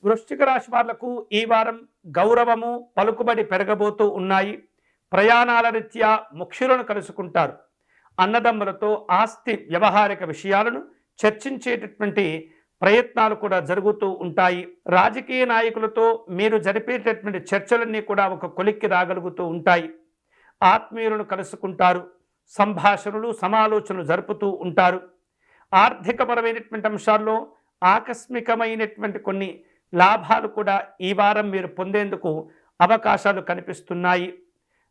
వృశ్చిక రాశి వాళ్లకు ఈ వారం గౌరవము పలుకుబడి పెరగబోతూ ఉన్నాయి. ప్రయాణాల రీత్యా ముఖ్యులను కలుసుకుంటారు. అన్నదమ్ములతో ఆస్తి వ్యవహారిక విషయాలను చర్చించేటటువంటి ప్రయత్నాలు కూడా జరుగుతూ ఉంటాయి. రాజకీయ నాయకులతో మీరు జరిపేటటువంటి చర్చలన్నీ కూడా ఒక కొలిక్కి రాగలుగుతూ ఉంటాయి. ఆత్మీయులను కలుసుకుంటారు. సంభాషణలు సమాలోచనలు జరుపుతూ ఉంటారు. ఆర్థికపరమైనటువంటి అంశాల్లో ఆకస్మికమైనటువంటి కొన్ని లాభాలు కూడా ఈ వారం మీరు పొందేందుకు అవకాశాలు కనిపిస్తున్నాయి.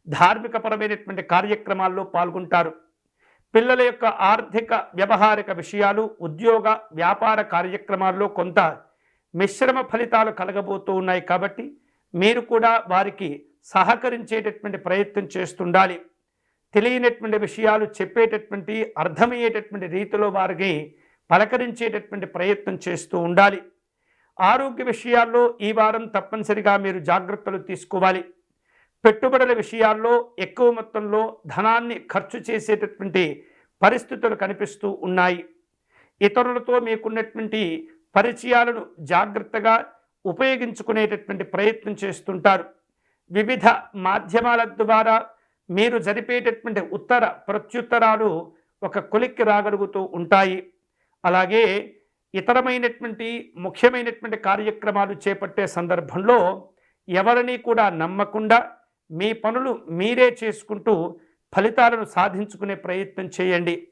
ధార్మికపరమైనటువంటి కార్యక్రమాల్లో పాల్గొంటారు. పిల్లల యొక్క ఆర్థిక వ్యవహారిక విషయాలు ఉద్యోగ వ్యాపార కార్యక్రమాల్లో కొంత మిశ్రమ ఫలితాలు కలగబోతూ ఉన్నాయి. కాబట్టి మీరు కూడా వారికి సహకరించేటటువంటి ప్రయత్నం చేస్తుండాలి. తెలియనటువంటి విషయాలు చెప్పేటటువంటి అర్థమయ్యేటటువంటి రీతిలో వారికి పలకరించేటటువంటి ప్రయత్నం చేస్తూ ఉండాలి. ఆరోగ్య విషయాల్లో ఈ వారం తప్పనిసరిగా మీరు జాగ్రత్తలు తీసుకోవాలి. పెట్టుబడుల విషయాల్లో ఎక్కువ మొత్తంలో ధనాన్ని ఖర్చు చేసేటటువంటి పరిస్థితులు కనిపిస్తూ ఉన్నాయి. ఇతరులతో మీకున్నటువంటి పరిచయాలను జాగ్రత్తగా ఉపయోగించుకునేటటువంటి ప్రయత్నం చేస్తుంటారు. వివిధ మాధ్యమాల ద్వారా మీరు జరిపేటటువంటి ఉత్తర ప్రత్యుత్తరాలు ఒక కొలిక్కి రాగలుగుతూ ఉంటాయి. అలాగే ఇతరమైనటువంటి ముఖ్యమైనటువంటి కార్యక్రమాలు చేపట్టే సందర్భంలో ఎవరిని కూడా నమ్మకుండా మీ పనులు మీరే చేసుకుంటూ ఫలితాలను సాధించుకునే ప్రయత్నం చేయండి.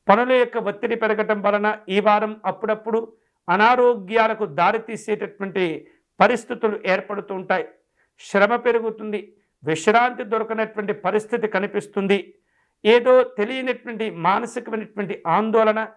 పనుల యొక్క ఒత్తిడి పెరగటం వలన ఈ వారం అప్పుడప్పుడు అనారోగ్యాలకు దారితీసేటటువంటి పరిస్థితులు ఏర్పడుతూ ఉంటాయి. శ్రమ పెరుగుతుంది. విశ్రాంతి దొరకనటువంటి పరిస్థితి కనిపిస్తుంది. ఏదో తెలియనటువంటి మానసికమైనటువంటి ఆందోళన,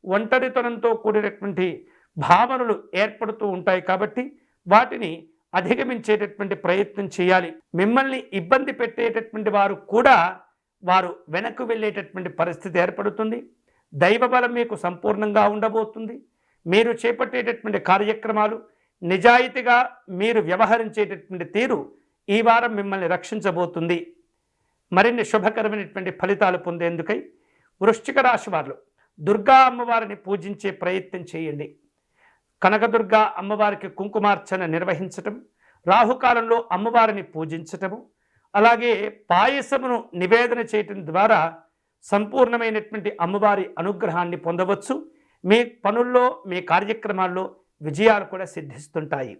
ఒంటరితనంతో కూడినటువంటి భావనలు ఏర్పడుతూ ఉంటాయి. కాబట్టి వాటిని అధిగమించేటటువంటి ప్రయత్నం చేయాలి. మిమ్మల్ని ఇబ్బంది పెట్టేటటువంటి వారు కూడా వారు వెనక్కు వెళ్ళేటటువంటి పరిస్థితి ఏర్పడుతుంది. దైవబలం మీకు సంపూర్ణంగా ఉండబోతుంది. మీరు చేపట్టేటటువంటి కార్యక్రమాలు నిజాయితీగా మీరు వ్యవహరించేటటువంటి తీరు ఈ వారం మిమ్మల్ని రక్షించబోతుంది. మరిన్ని శుభకరమైనటువంటి ఫలితాలు పొందేందుకై వృశ్చిక రాశి వారు దుర్గా అమ్మవారిని పూజించే ప్రయత్నం చేయండి. కనకదుర్గా అమ్మవారికి కుంకుమార్చన నిర్వహించటం, రాహుకాలంలో అమ్మవారిని పూజించటము, అలాగే పాయసమును నివేదన చేయటం ద్వారా సంపూర్ణమైనటువంటి అమ్మవారి అనుగ్రహాన్ని పొందవచ్చు. మీ పనుల్లో మీ కార్యక్రమాల్లో విజయాలు కూడా సిద్ధిస్తుంటాయి.